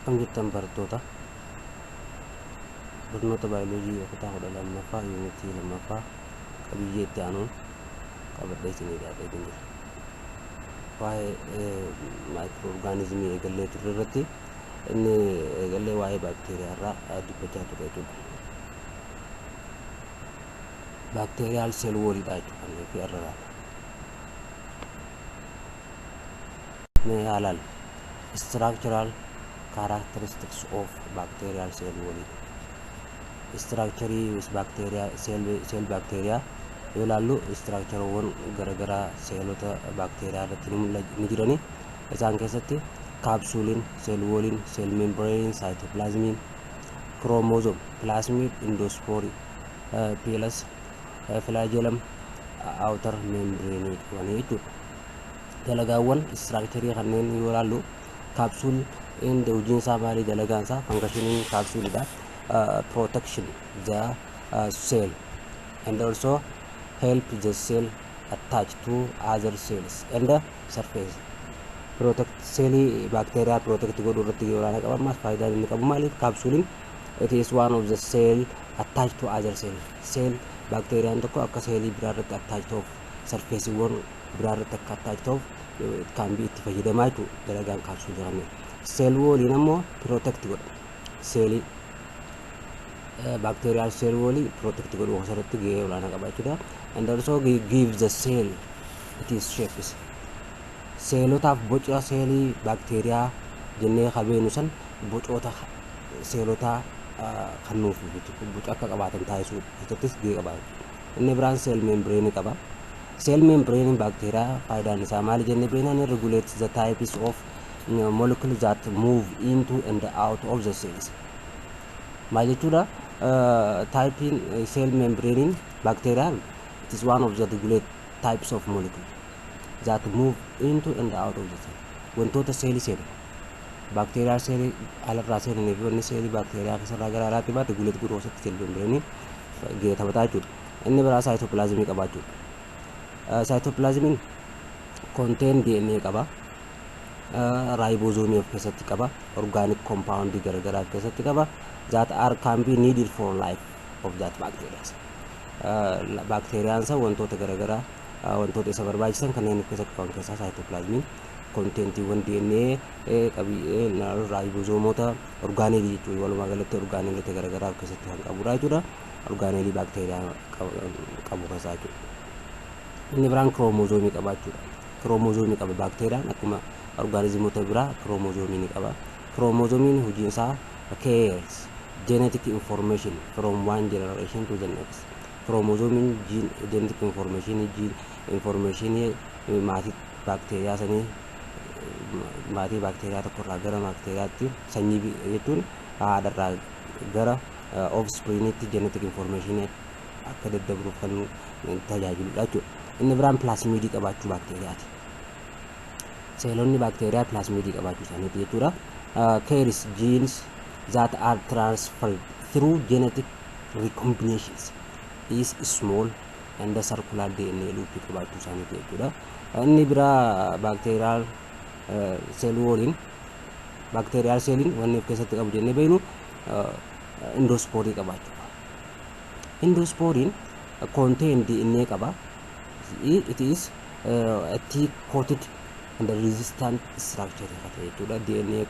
Akkam jirtan barattoota barnoota baayoloojii kutaa 12ffaa yuunitii 2ffaa qabiyyee itti aanuun qabadhee isinii dhiyaatee jira. Waa'ee maayikirooorgaanizimii eegallee turre irratti inni eegallee waa'ee baakteeriyaa irraa dubbachaa ture jechuudha. Baakteeriyaal seel wooliidha jechuudha fi irraa mee haalaan structural characteristics of bacterial cell wall. Structure bacteria cell bacteria yoolallu structure won garagara cellota bacteria irratti ni jirani. Isaan keessatti capsulin, cell wallin, cell membrane, cytoplasmin, chromosome, plasmid, endospore, pilus, flagellum, outer membrane wani jechuudha. Dalagaawwan structure kanneen yoolallu capsule in the ujinsa mali dalagansa functioning capsule that protection the cell and also help the cell attach to other cells and the surface. Protect cell bacteria protect go durati yorana kaba mas faida ni kaba mali capsule it is one of the cell attached to other cell. Cell bacteria antoko akka cell birarat attached of surface won birarat attached of can be ittifajidama to dalagan capsule ganne. Cell wall inamo protect god cell bacterial cell wall protect god wasarati ge ulana qabachuda and also give the cell it is shapes cellota boca cell bacteria jenne khabenu san bocota cellota khanufu boca akka qabatan taisu itetis ge qabat inni brand cell membrane qaba. Cell membrane bacteria faida ni samali jenne benani regulates the types of molecules that move into and out of the cells. Majechuda typing cell membrane bacteria it is one of the regulate types of molecules that move into and out of the cell. When total cell cell bacterial cell alarra cell ne bonni cell bacteria kasara gara alati ba regulate guru osat cell membrane ge tabatachu inni bra cytoplasm qabachu. Cytoplasm contain DNA qaba. Ribosome of kesatti qaba. Organic compound garagara kesatti qaba that are can be needed for life of that bacteria. Bacteria sa wantota garagara wantota isa barbaachisan kanneen keessatti kan keessa cytoplasm content one DNA qabi ribosomota organelle jechuudha. Walumaa galatti organelle garagara keessatti kan qabudha jechuudha. Organelle bacteria qabu keessaa jechuudha. Inni biraan chromosome qabachuudha. Chromosome qaba bacteria akkuma organismota bira chromosome ni qaba. Chromosome hojiin isaa carries genetic information from one generation to the next. Chromosome genetic information mati bacteria sani mati bacteria tokko irraa gara bacteriaatti sanyii jechuun haadharraa gara offspring itti genetic information akka daddabruuf kan tajaajiludha jechuudha. Inni biraan plasmid qabaachuu bacteriaati. Cellonni bacteria plasmid qabaachuu isaaniiti jechuudha. Carries genes that are transferred through genetic recombinations is small and the circular DNA loop qabaachuu isaaniiti jechuudha. Inni biraa bacterial cell wallin bacterial cellin wanni keessatti qabu jennee beeknu endospore qabaachuu. Endosporin contain DNA qaba. It is a thick coated and resistant structure jechuudha. DNA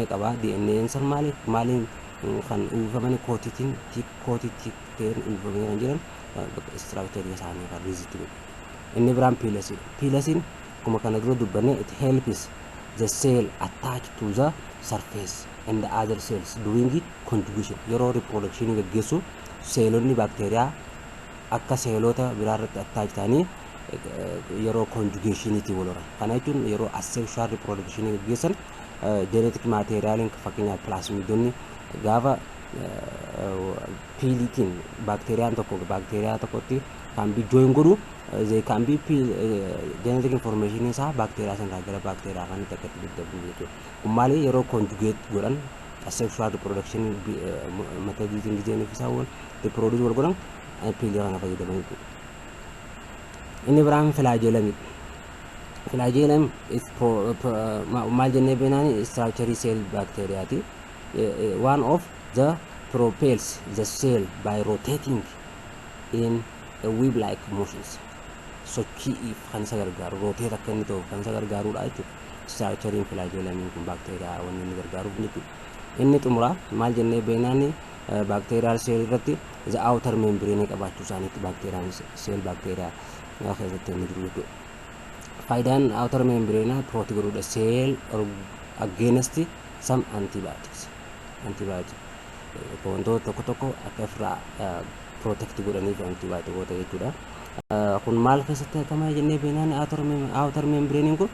qaba. DNA san maali kan uwwifamani coated ta'een uwwifamanii jiran structure isaanii kan resist godhu. Inni biraan pilasin akkuma kana dura dubbanne it helps the cell attach to the surface and the other cells during conjugation. Yeroo reproduction gaggeessu cellonni bacteria akka cellota biraarratti attach ta'anii yeroo conjugation itti waloran. Kana jechuun yeroo asexual reproduction gaggeessan genetic material fakkeenyaaf plasmidonni gaafa pilitiin bacteria tokkotti kan be join godhu they can be genetic information isa bacteria san gara bacteria kan itti akka daddabu jechuudha. Maali yeroo conjugate godhan asexual reproduction method genetic isa wal reproduce wal godhan piliin kana fayyadaman jechuudha. Inni biraan flagellum flagellum is maal jennee beenaan structure cell bacteriaati. One of the propels the cell by rotating in a web like motions. Sochiif kan isa gargaaru rotate akka inni ta'u kan isa gargaarudha jechuudha. Structuring flagellum kun bacteria wanni inni gargaaruuf jechuudha. Inni xumuraa maal jennee beenaan bacterial cell irratti the outer membrane qabaachuu isaaniitti bacterial cell bacteria keessatti inni jiru jechuudha. Faayidaan outer membrane protect godhudha cell against some antibiotics. Wantoota tokko tokko akka ofirraa protect godhaniif antibioticoota jechuudha. Kun maal keessatti argama jennee beenaan outer membrane kun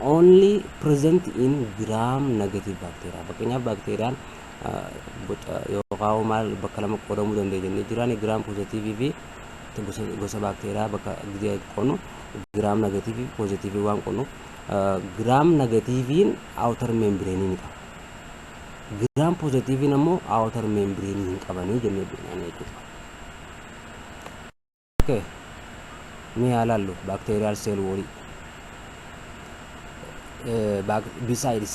only present in gram negative bacteria. Fakkeenyaaf bakteeriyaan yookaan maal bakka lama qoodamuu danda'e jennee jiraan gram positive fi gosa bakteeriyaa bakka gidee qonu gram negative fi positive waan qonu gram negativein outer membrane ni qaba. Gram positive ammoo outer membrane hin qabanii jennee beenaan jechuudha. Okay. Mee ilaallu bacterial cell wall. Besides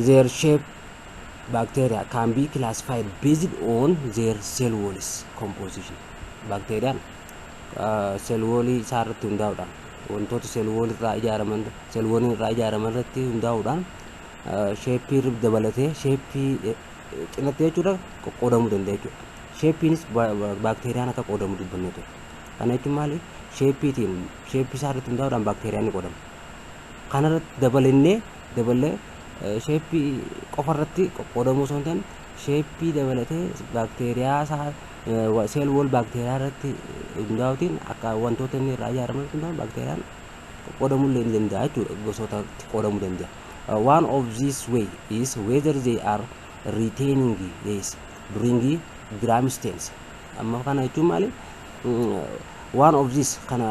their shape, bacteria can be classified based on their cell walls composition. Bacteria cell wall isaarratti hundaa'uudhaan wantoota cell wall irraa ijaaraman irratti hundaa'uudhaan shape dabalatee shape cinatti jechuudha qoodamuu danda'a jechuudha. Shape'inis bacteriaan akka qoodamu dubbanne ture. Kana jechuun maali? Shape isaarratti hundaa'uudhaan bacteriaan ni qoodama. Kanarratti dabalee shape qofarratti qoodamuu osoo hin taane shape dabalatee bacteriyaa cell wall bacteriyaa irratti hundaa'uutiin akka wantoota inni irraa ijaaraman hundaa'uun bacteriyaan qoodamuu illee ni danda'a jechuudha. Gosootatti qoodamuu danda'a. One of this way is whether they are retaining this during gram stains. Amma kana jechuun maali? One of this kana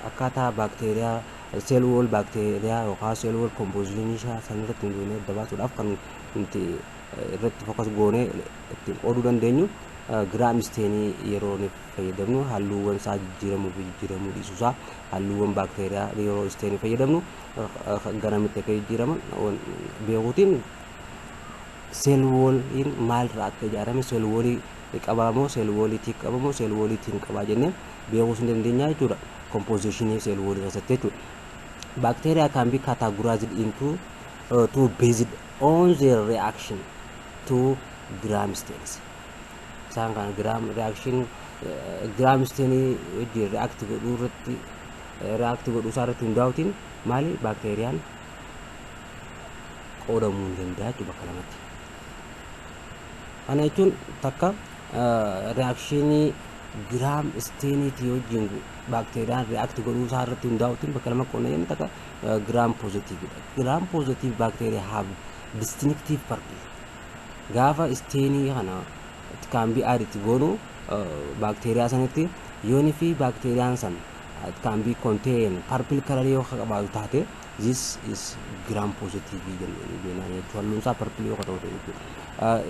akkaataa bacteria cell wall bacteria yookaan cell wall composition isaa sanirratti hundoonee dabaasuudhaaf kan nuti irratti focus goonee ittiin qooduu dandeenyu gram stain yeroo ni fayyadamnu halluuwwan isaa jijjiiramuu dhiisuu isaa halluuwwan bacteria yeroo stain fayyadamnu garamitti akka jijjiiraman beekuutiin cell wall maalirraa akka ijaarame cell wall qabamoo cell wall qabamoo cell wall qabaa jennee beekuu ni dandeenya jechuudha. Composition cell wall keessatti jechuudha. Bacteria can be categorized into two based on their reaction to gram stains. Isaan kan gram stain react godhuu isaarratti hundaa'uutiin maali bacteriaan qoodamuu ni danda'a jechuudha bakka lamatti. Kana jechuun takka reactionii gram stainiti wajjin bacteriaan react godhuu isaarratti hundaa'uutiin bakka lama qoodna jenna takka gram positive. Gram positive bacteria have distinctive purple. Gaafa stainii kana kan be added goonu bacteria sanatti yoonii fi bacteriaan san can be contain purple color yoo qabaatu taate this is gram positive jennaan jechuudha. Halluun isaa purple yoo ta'u jechuudha.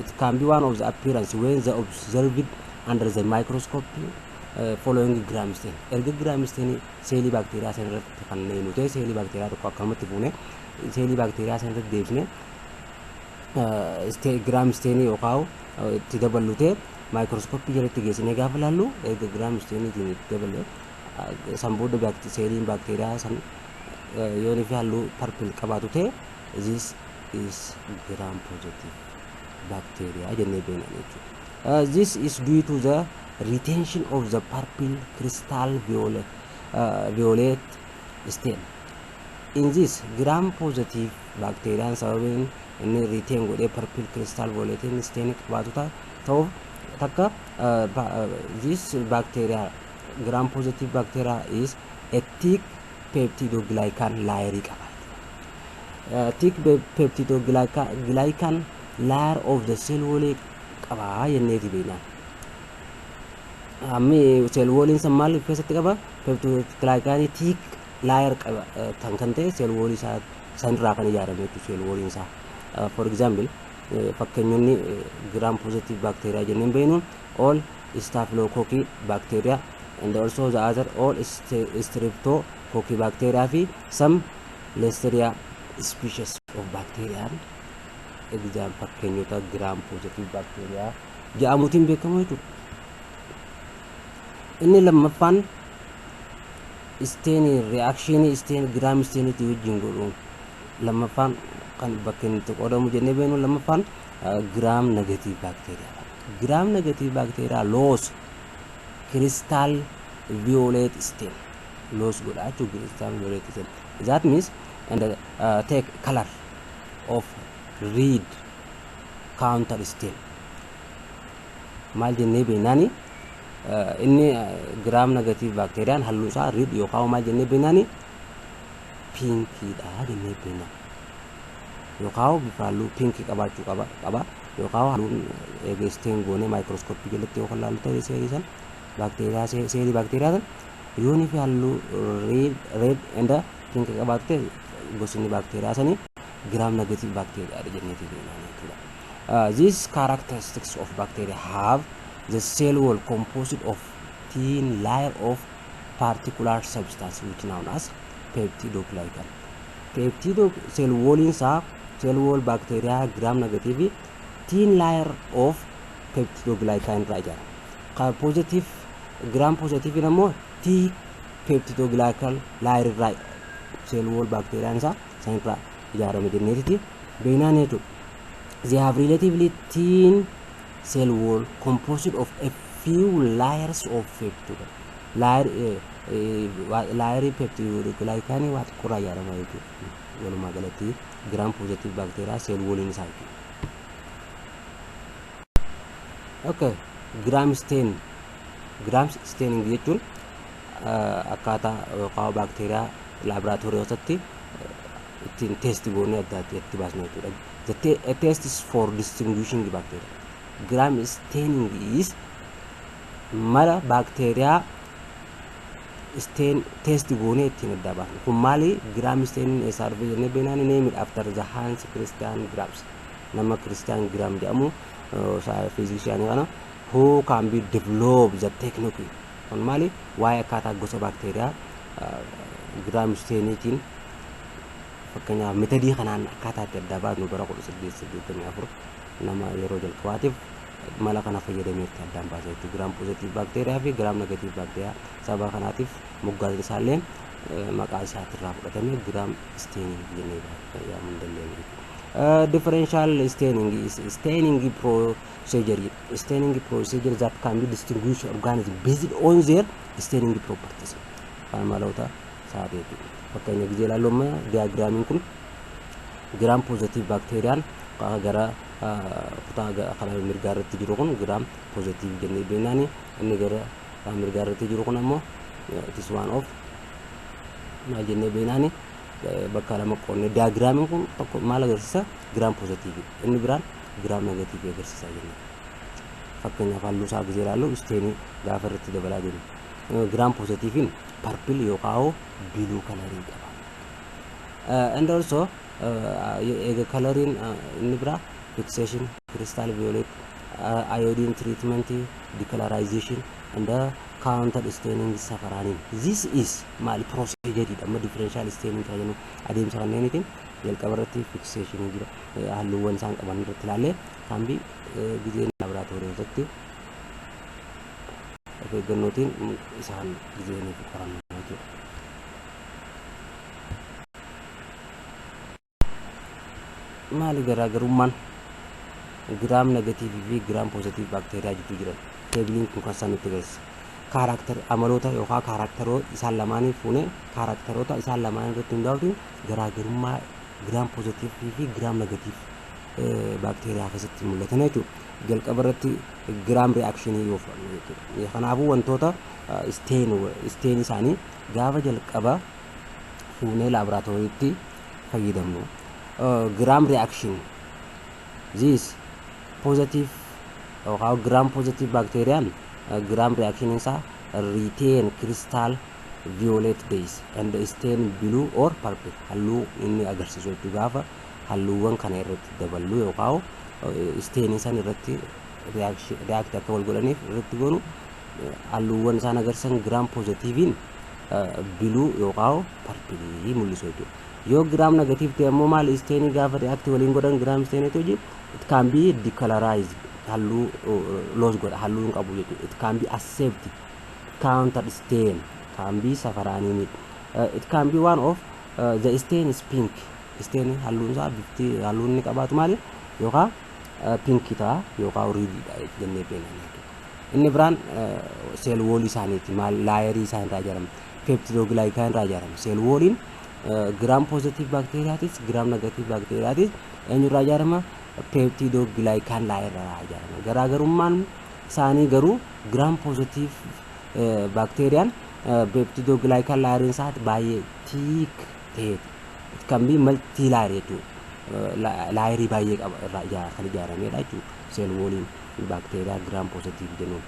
It can be one of the appearance when the observed under the microscope following gram stain. Erga gram stain seelii bacteria san irratti kan nuti seelii bacteria tokko akkamatti fuune seelii bacteria san irratti deebisne gram stain yookaan itti dabalutee microscope jalatti geessinee gaafa ilaallu erga gram stain itti dabalee san booda seeliin bacteria san yoonii fi halluu purple qabaatu ta'e this is gram positive bacteria jennee beekna jechuudha. This is due to the retention of the purple crystal violet stain. In this gram positive bacteria sababin inni retain godhee purple crystal violet stain qabaatu ta'uuf takka this bacteria gram positive bacteria is a thick peptidoglycan layer qaba. Thick peptidoglycan layer of the cell wall qaba yenneeti beekna. Ammi cell wall san maal keessatti qaba? Peptidoglycan thick layer qaba kan ta'e cell wall isaa sanirraa kan ijaarame jechuudha cell wall isaa. For example fakkeenyonni gram positive bacteria jenneen beeknuun all staphylococcus bacteria and also the other all Coccidobacteria fi some Listeria species of bacteria example fakkeenyota gram positive bacteria jedhamuutiin beekamu jechuudha. Inni lammaffaan stain reaction stain gram stain ti wajjin godhuun lammaffaan kan bakka inni qodamu jennee beenu lammaffaan gram negative bacteria. Gram negative bacteria loss crystal violet stain loss godhachuu crystal violet stain. That means and take color of red counter stain. Maal jennee beenani inni gram negative bacteria halluun isaa red yookaan maal jennee beenani pinky dha jennee beena. Yookaan bifa halluu pinky qabaachuu qaba yookaan halluun stain goone microscope jalatti yookaan laallu ta'ee seerisan bacteria seeri bacteria yooni fi halluu red and pinky qabaatte gosni bacteria sani gram negative bacteria jennee beena. These characteristics of bacteria have the cell wall composed of thin layer of particular substance which known as peptidoglycan. Cell wall inside cell wall bacteria gram negative thin layer of peptidoglycan right. Positive gram positive namo thick peptidoglycan layer right. Cell wall bacteria inside centra jarame jenneti beenane to. They have relatively thin cell wall composed of a few layers of layer peptidoglycan wat qura yarama yetu waluma galati gram positive bacteria cell wall inside. Okay, gram staining jechuun akkaataa yookaan bacteria laboratory keessatti ittiin test goone adda adda itti baasnu jechuudha. A test is for distinguishing bacteria. Gram staining is mala bacteria stain test goone ittiin adda baasnu. Kun maali gram staining SRV jennee beenaan named after the Hans Christian Grams. Nama Christian Gram jedhamu physician kana who can be develop the technique. Kun maali waa'ee akkaataa gosa bacteria gram staining fakkeenyaaf metodii kanaan akkaataa adda baasnu bara 1884 nama yeroo jalqabaatiif mala kana fayyadamee itti addaan baasee jechuudha. Gram positive bacteria fi gram negative bacteria sababa kanaatiif moggaasni isaallee maqaa isaatirraa fudhatamee gram staining jennee yaamuu dandeenya. Differential staining is staining procedure. Staining procedure that can be distinguished organisms based on their staining properties. Kan maloota saabeetu. Fakkeenyaaf gisee ilaallu diagramiin kun gram positive bacteriaan gara kutaa kana mirgaa irratti jiru kun gram positive jennee beenaani. Inni gara mirgaa irratti jiru kun ammoo it is one of maal jennee beenaani bakka lama qoonne. Diagramiin kun tokko maal agarsiisa gram positive inni biraan gram negative agarsiisa jennee. Fakkeenyaaf halluu isaa gisee ilaallu staining gaafa irratti dabalaa jiru gram positivein purple yookaan blue coloring qaba. And also coloring inni bira fixation crystal violet iodine treatment decolorization and counter staining safaraanin. This is maal procedure dha differential staining kan jennu adeemsa kanneenitiin jalqaba irratti fixation jira halluuwwan isaan qaban irratti ilaalle kan bi gisee laboratory irratti eeggannootiin isaan giseenii fi qorannoo jechuudha. Maali garaagarummaan gram negative fi gram positive bacteria jidduu jiran teebiliin kun kan isaan nutti agarsiisa. Kaaraakter amaloota yookaan kaaraakteroota isaan lamaanii fuunee kaaraakteroota isaan lamaan irratti hundaa'uutiin garaagarummaa gram positive fi gram negative bacteria keessatti mul'atan jechuudha. Jalqaba irratti gram reaction yoo fudhannu jechuudha. Kanaafuu wantoota stain isaanii gaafa jalqaba fuunee laboraatooriitti fayyadamnu. Gram reaction this positive or gram positive bacterian gram reaction isa retain crystal violet base and stain blue or purple. Halluu inni agarsiisu jechuudha. Gaafa halluuwwan kana irratti daballu yookaan stain isaan irratti react akka wal godhaniif irratti goonu halluuwwan isaan agarsiisan gram positivein biluu yookaan parpilii mul'isu jechuudha. Yoo giraam negatiiv ta'e immoo maal isteenii gaafa reaaktii waliin godhan giraam isteenii hojii it can be decolorized halluu loos godha halluu hin qabu jechuudha. It can be accept counter stain can be safaraanii it can be one of the stain is pink stain halluun isaa bifti halluun inni qabaatu maali yookaan pink ta'a yookaan riididha jennee beekna. Inni biraan seel woolii isaaniiti maal laayerii isaan irraa ijaarame peptidoglycan irraa ijaarame seel wooliin gram positive bacteriatis gram negative bacteriatis eenyurraa ijaarama peptidoglycan layer irraa ijaarama. Garaagarummaan isaanii garuu gram positive bacterian peptidoglycan layer isaati baay'ee thick ta'e it can be multi layer jechuudha. Laayerii baay'ee qaba irraa kan ijaaramedha jechuudha seel wooliin bacteria gram positive jennuun.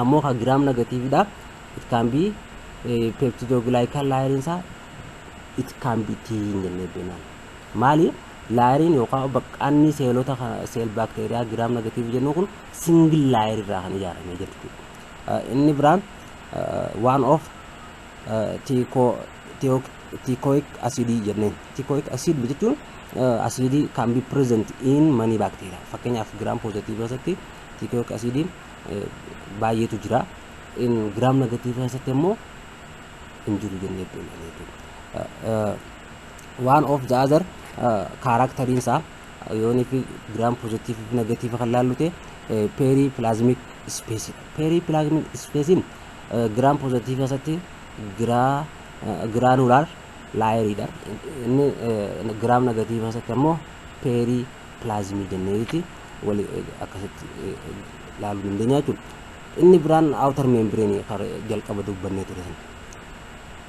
Ammoo kan gram negative dha it can be peptidoglycan layer isaa it can be thin jennee beekna. Maali laayeriin yookaan baqqaanni seelota seel bacteria gram negative jennu kun single layer irraa kan ijaaramee jirtu. Inni biraan one of teichoic acid jenneen. Teichoic acid jechuun acid can be present in many bacteria. Fakkeenyaaf gram positive keessatti teichoic acid baay'eetu jira. In gram negative keessatti immoo hin jiru jennee beekna. One of the other characteristics isaa yoonii fi gram positive fi negative kan laallu ta'e periplasmic space. Periplasmic space gram positive keessatti granular laayeriidha. Inni gram negative keessatti immoo periplasmii jenneeti wali akkasitti laaluu dandeenya jechuudha. Inni biraan outer membrane jalqaba dubbannee ture.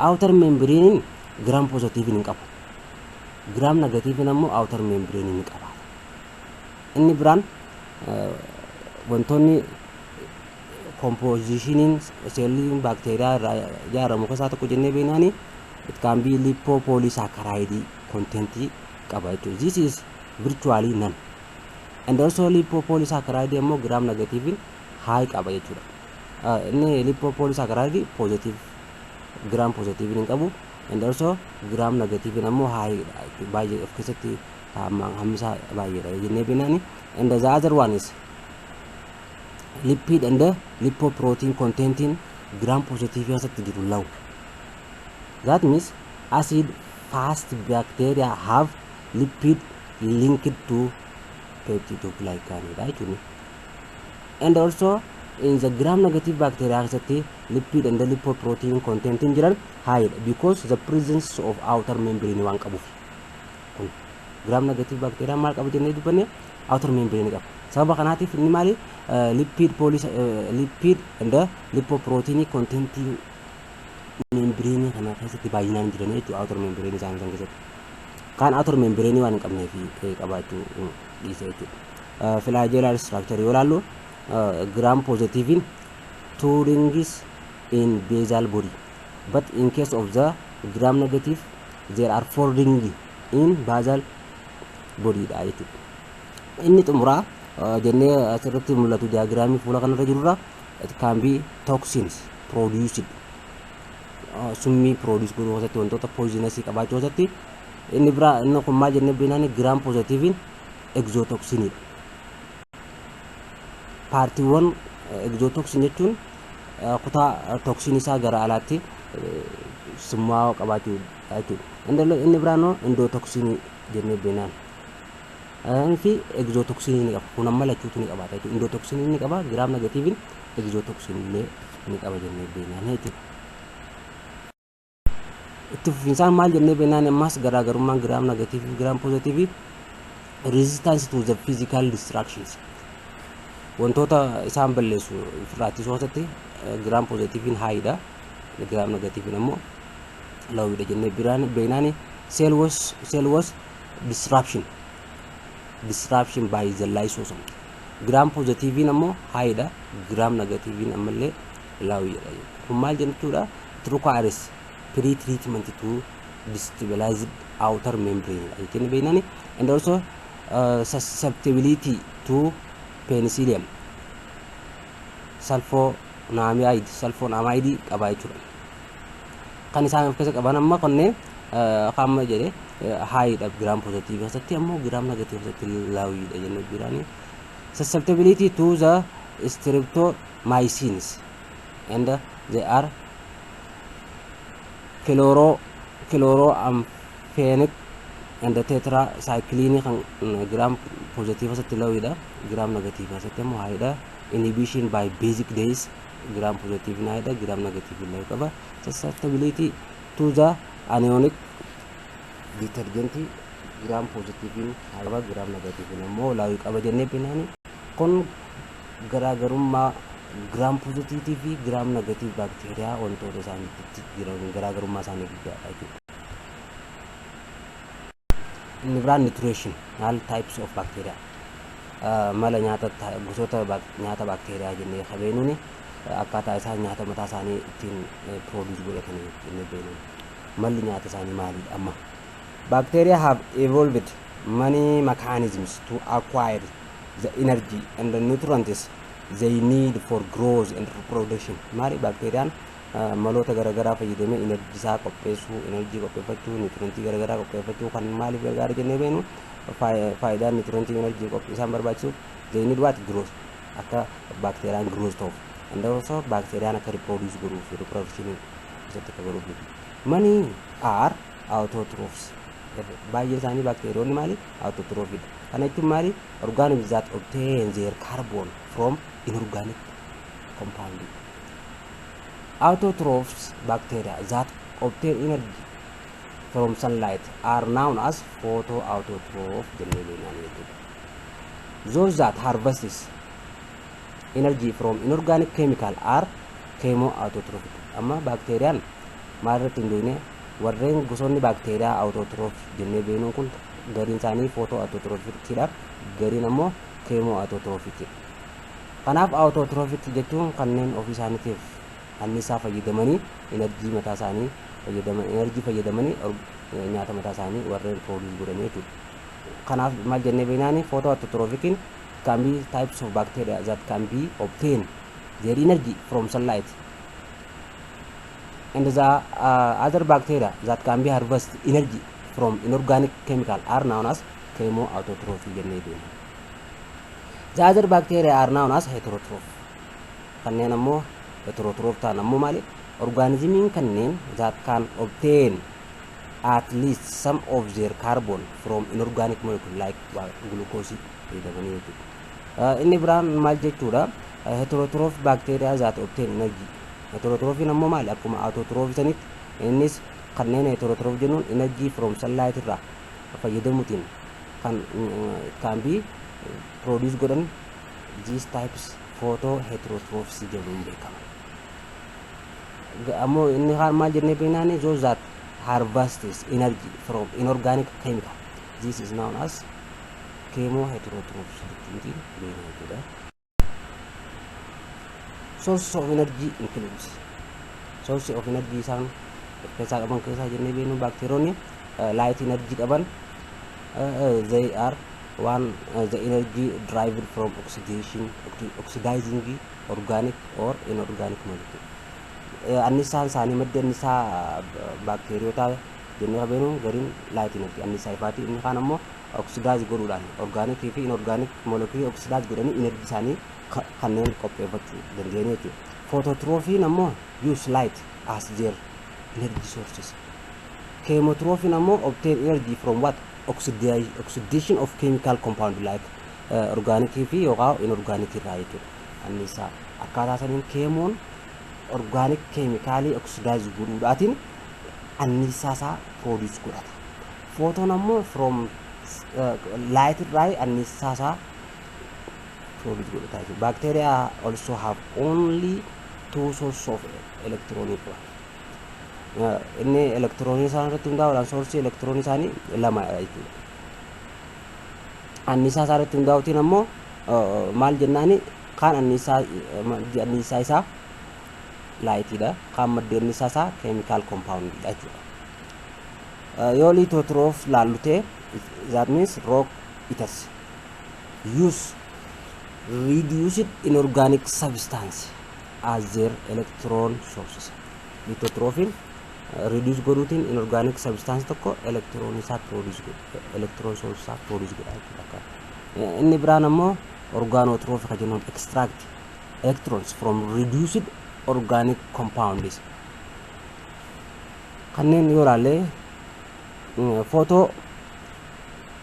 Outer membrane gram positive hin qabu. Gram negative ammoo outer membrane hin qaba. Inni biraan wantoonni composition seelii bacteria irraa ijaaramu keessaa tokko jennee beeknaani it can be lipopolysaccharide content qaba jechuudha. This is virtually none. And also lipopolysaccharide ammoo gram negative high qaba jechuudha. Inni lipopolysaccharide positive gram positive hin qabu. And also gram negative ammoo high baay'ee of keessatti hamisa baay'eedha jennee beeknaani. And the other one is lipid and lipoprotein contenting gram positive keessatti jiru low. That means acid fast bacteria have lipid linked to peptidoglycan jechuudha. And also in the gram negative bacteria keessatti lipid and lipoprotein contenting jiran high because the presence of outer membrane waan qabuuf. Kun gram negative bacteria maal qabu jennee dubbanne outer membrane qaba. Sababa kanaatiif inni maali lipid and lipoprotein contenting membrane kana keessatti baay'inaan jiran jechuudha. Outer membrane isaan keessatti kan outer membrane waan hin qabneef qabaachuu dhiisa jechuudha. Flagellar structure yoo ilaallu gram positive in two rings in basal body, but in case of the gram negative there are four rings in basal body dha jechuudha. Inni xumuraa jennee asirratti mul'atu diagraamii fuula kanarra jirurra it can be toxins produced summii produce godhuu keessatti wantoota poisonous qabaachuu keessatti inni biraa inni kun maal jennee beeknaani gram positive in exotoxin. Paartiiwwan exotoxin jechuun kutaa toxin isaa gara alaatti summaa qabaachuu jechuudha. Inni biraan endotoxin jennee beeknaan fi exotoxin ni qaba. Kun amma lachuutu ni qabaata jechuudha. Endotoxin ni qaba gram negative exotoxin ni qaba jennee beeknaan jechuudha. Itti fufinsaan maal jennee beeknaan ammas garaagarummaan gram negative gram positive resistance to the physical distractions wantoota isaan balleessu irraatti soosatti gram positive high dha gram negative ammoo low dha jennee beeknaan cell was disruption by the lysosome gram positive ammoo high dha gram negative ammallee low dha. Kun maal jechuudha it requires pre-treatment to destabilize outer membrane jennee beeknaan and also susceptibility to penicillium sulfonamide qaba jechuudha. kan isaan of keessa qaban amma kanneen qaama jedhee haayiidhaaf giraam pozitiivii keessatti ammoo giraam negatiivii keessatti laawiidha jennee biraanii. Susceptibility to the streptomycins and they are chloroamphenicol and tetracycline kan gram positive keessatti laawiidha, gram negative keessatti ammoo haayiidha. Inhibition by basic days gram positive haayiidha, gram negative laawi qaba. Susceptibility to the anionic detergent gram positive qaba, gram negative ammoo laawi qaba jennee binaanii. Kun garaagarummaa gram positive fi gram negative bacteria wantoota isaaniitti jiran garaagarummaa isaanii guddaadha jechuudha. Inni biraan nutrition, all types of bacteria mala nyaata gosoota nyaata bacteria jennee qabeenuuni akkaataa isaan nyaata mataa isaanii ittiin produce godhatanii jennee beeknu. Malli nyaata isaanii maalidha amma? Bacteria have evolved many mechanisms to acquire the energy and the nutrients they need for growth and reproduction. Maali bacteriaan maloota garaagaraa fayyadamee energy isaa qopheessuu, energy qopheeffachuu, nutrientii garaagaraa qopheeffachuu kan maaliif gargaara jennee beeknu? Faayidaan nutrientii energy isaan barbaachisuuf they need what growth, akka bacteriaan growth ta'uuf, and also bacteriaan akka reproduce godhuuf, reproduction isatti akka godhuuf. Many are autotrophs. Baay'een isaanii bacteriyoonni maali? Autotrophiidha. Kana jechuun maali? Organisms that obtain their carbon from inorganic compound. Autotrophs bacteria that obtain energy from sunlight are known as photoautotroph. Those that harvest energy from inorganic chemical are chemoautotrophic. Amma bacteriaan maalirratti hundoofne warreen gosoonni bacteria autotroph jennee beeknuun kun gariin isaanii photoautotrophiidha, gariin ammoo chemoautotrophiidha. Kanaaf autotrophic jechuun kanneen ofii isaaniitiif annisaa fayyadamanii energy mataa isaanii fayyadamanii nyaata mataa isaanii warreen produce godhanii jechuudha. Kanaaf maal jennee beeknaani? Photoautotrophic can be types of bacteria that can be obtained their energy from sunlight, and the other bacteria that can be harvested energy from inorganic chemical are known as chemoautotroph jennee beekna. The other bacteria are known as heterotroph. Kanneen ammoo heterotroph ta'an ammoo maali? Organismiin kanneen that can obtain at least some of their carbon from inorganic molecule like glucose fayyadamanii jechuudha. Inni biraan maal jechuudha? Heterotroph bacteria that obtain energy. Heterotrophiin ammoo maali? Akkuma autotroph sanitti innis kanneen heterotroph jennuun energy from sunlight irraa fayyadamuutiin kan be produce godhan. These types photoheterotrophs jedhamuun beekama. Ammoo inni kaan maal jennee beeknaani? Those that harvests energy from inorganic chemical. This is known as chemoheterotrophs jechuun beekama. Source of energy includes source of energy isaan keessaa qaban keessaa jennee beeknu bacteriyoonni light energy qaban. They are one the energy derived from oxidizing organic or inorganic molecule. Annisaan isaanii madda annisaa bacteriyoota jennee beeknu gariin light energy annisaa ifaati. Inni kaan ammoo oxidize godhuudhaan organic fi inorganic molecule oxidize godhanii energy isaanii kanneen qopheeffachuu dandeenye jechuudha. Phototrophiin ammoo use light as their energy sources. Chemotrophiin ammoo obtain energy from what? Oxidation of chemical compound like organic fi yookaan inorganic irraa jechuudha. Annisaa akkaataa saniin chemoon organic chemically oxidize godhuudhaatiin annisaa isaa produce godhata. Photon ammoo from light irraa annisaa isaa produce godhata jechuudha. Bacteria also have only two sources of electronic. Inni electronic isaan irratti hundaa'uudhaan source electronic isaanii lama jechuudha. Annisaa isaa irratti hundaa'uutiin ammoo maal jennaani? Kaan annisaa isaa lightidha, kaan madda annisaa isaa chemical compound jechuudha. Yoo lithotrophs laallutee that means rock eaters use reduced inorganic substance as their electron sources. Lithotrophin reduce godhuutiin inorganic substance tokko electron isaa produce godhu electron source isaa produce godha jechuudha. Inni biraan ammoo organotrophic kan jennuun extract electrons from reduced organic compounds. Kanneen yoo ilaalle photo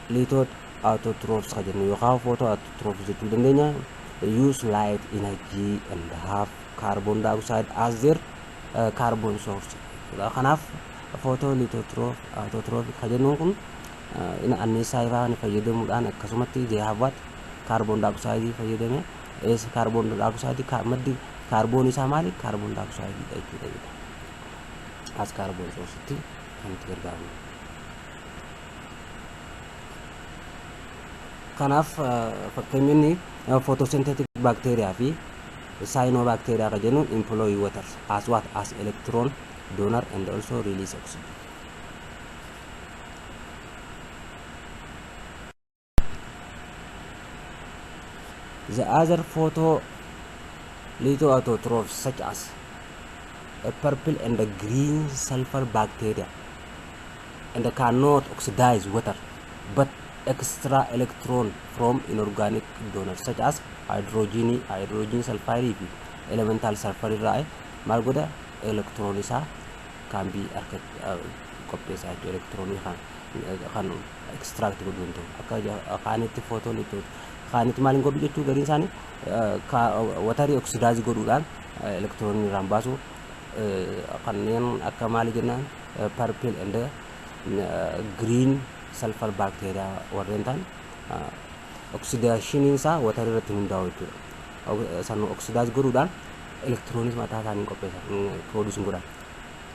lithoautotrophs kan jennu yookaan photo autotrophs jechuu dandeenya. Use light energy and have carbon dioxide as their carbon source. Kanaaf photo lithoautotrophs kan jennuun kun anniisaa ifaa ni fayyadamuudhaan akkasumatti they have what carbon dioxide fayyadame carbon dioxide maddi carbon isaa maali carbon dioxide jechuudha. As carbon source kan itti gargaaramu. Kanaaf fakkeenyonni photosynthetic bacteria fi cyanobacteria kan jennuun employ water as what as electron donor and also release oxygen. The other lithoautotrophs such as a purple and a green sulfur bacteria and cannot oxidize water but extra electron from inorganic donors such as hydrogen sulfide fi elemental sulfur irraa maal godha electron isaa kan bi qopheessaa jechuudha. Electron kan extract godhuun akka kaanitti photolithos kaanitti maal godhu jechuu gariin isaanii water oxidize godhuudhaan electron irraan baasu kanneen akka maali jennaan purple and green sulfur bacteria warreen ta'an oxidation isaa water irratti hundaa'u jechuudha. San oxidize godhuudhaan electrons mataa isaanii qopheessan produce godhan.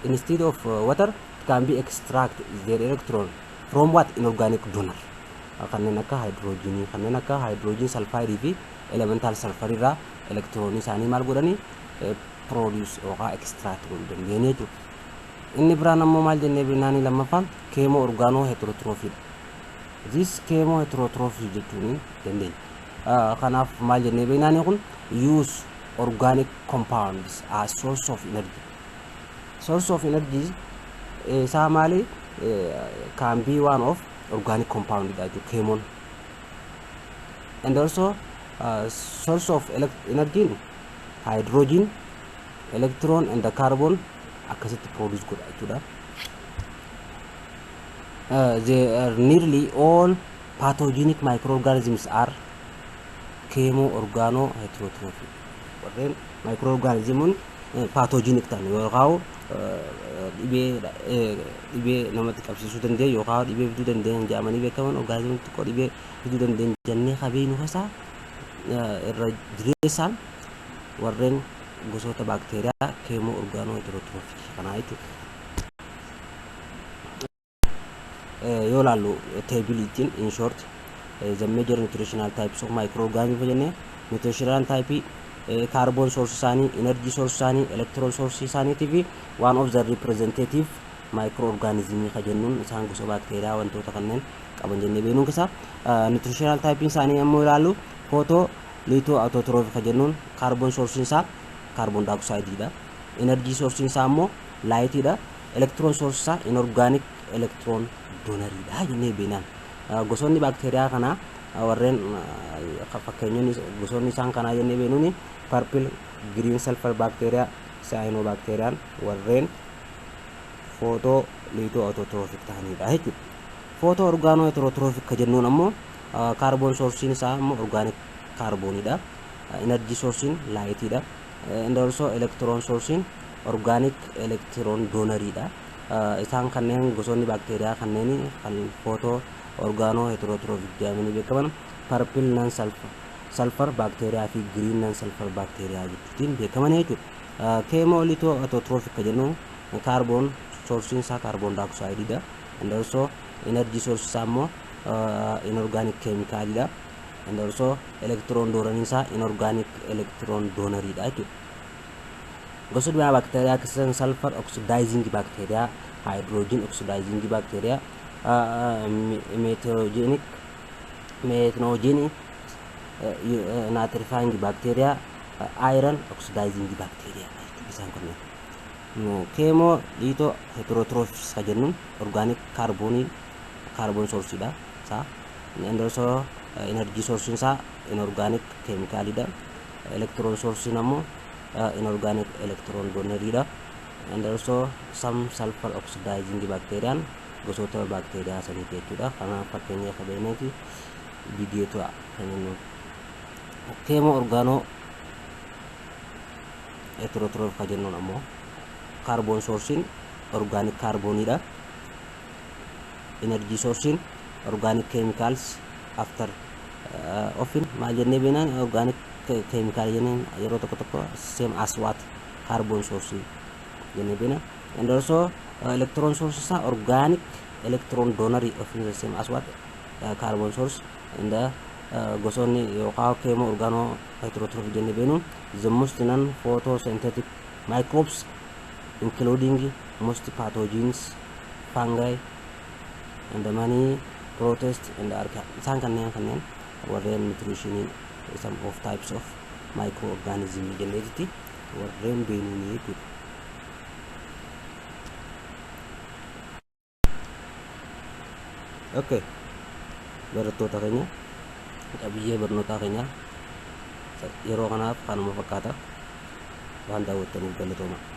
Instead of water it can be extract their electron from what inorganic donor. Kanneen akka hydrogen sulfide fi elemental sulfur irraa electron isaanii maal godhanii produce yookaan extract godhuu dandeenye jechuudha. Inni biraan ammoo maal jennee binaanii lammaffaan chemo organo heterotrophy. This chemo heterotrophy jechuun dandeenya. Kanaaf maal jennee binaanii kun use organic compounds as source of energy. Source of energy isaa maali can be one of organic compound that chemo and also source of energy hydrogen electron and the carbon akkasitti produce godha jechuudha. They are nearly all pathogenic microorganisms are chemo organo heterotrophic. Warreen microorganisms pathogenic ta'an yookaan dhibee namatti qabsiisuu danda'e yookaan dhibee fiduu danda'an jedhamanii beekaman orgaanizimii xiqqoo dhibee fiduu danda'an jennee qabeenu keessaa irra jireessaan warreen gosoota baakteeriyaa chemo organo heterotrophic kanaa jechuudha. Yoo ilaallu table in short the major nutritional types of microorganisms jennee nutritional type carbon source isaanii energy source isaanii electron source isaanii fi one of the representative microorganisms kan jennuun isaan gosa baakteeriyaa wantoota kanneen qaban jennee beenuun keessaa nutritional type isaanii ammoo ilaallu photo lithoautotrophs kan jennuun carbon source isaa carbon dioxide dha. Energy source isaa ammoo light dha. Electron source isaa inorganic electron donor dha jennee beenaan. Gosoonni baakteeriyaa kana warreen fakkeenyonni gosoonni isaan kanaa jennee beenuuni purple green sulfur bacteria cyanobacteria warreen photo lithoautotrophs ta'anidha jechuudha. Photo organo heterotrophic kan jennuun ammoo carbon source isaa ammoo organic carbon dha. Energy source light dha. And also electron source organic electron donor dha. Isaan kanneen gosoonni baakteeriyaa kanneen kan photo organo heterotrophic jedhamanii beekaman purple non sulfur bacteria fi green non sulfur bacteria jechuun beekaman jechuudha. Chemo lithoautotrophs kan jennu carbon source isaa carbon dioxide dha. And also energy source isaa ammoo inorganic chemical dha. And also electron donor isaa inorganic electron donor dha jechuudha. Gosoota baakteeriyaa keessaa sulfur oxidizing bacteria, hydrogen oxidizing bacteria, methanogenic nitrifying bacteria, iron oxidizing bacteria isaan kunneen. keemo dhiitoo heterotrophs jennuun organic carbon source dha sa and also energy source sa inorganic chemical dha electron source namo inorganic electron donor dha and also some sulfur oxidizing bacteria gosoota bakteeriyaa saniiti jechuudha. Kana fakkeenya qabeenyati viidiyootu kan inni keemo orgaanoo heterotroph kan jennuun ammoo carbon source organic carbonidha. Energy source organic chemicals after often maal jennee beenaan organic chemical jenneen yeroo tokko same as what carbon source jennee beenaan and also electron source is organic electron donor of the same as what carbon source and the gosonni yookaan keemo orgaanoo heterotroph jennee beenuun the most non photosynthetic microbes including most pathogens, fungi, and the many protists and isaan kanneen warreen nutrition some of types of microorganism jenneetti warreen beenuuni jechuudha. Okay, barattoota keenya qabiyyee barnootaa keenya yeroo kanaaf kanuma fakkaata waan daawwattaniif galatooma.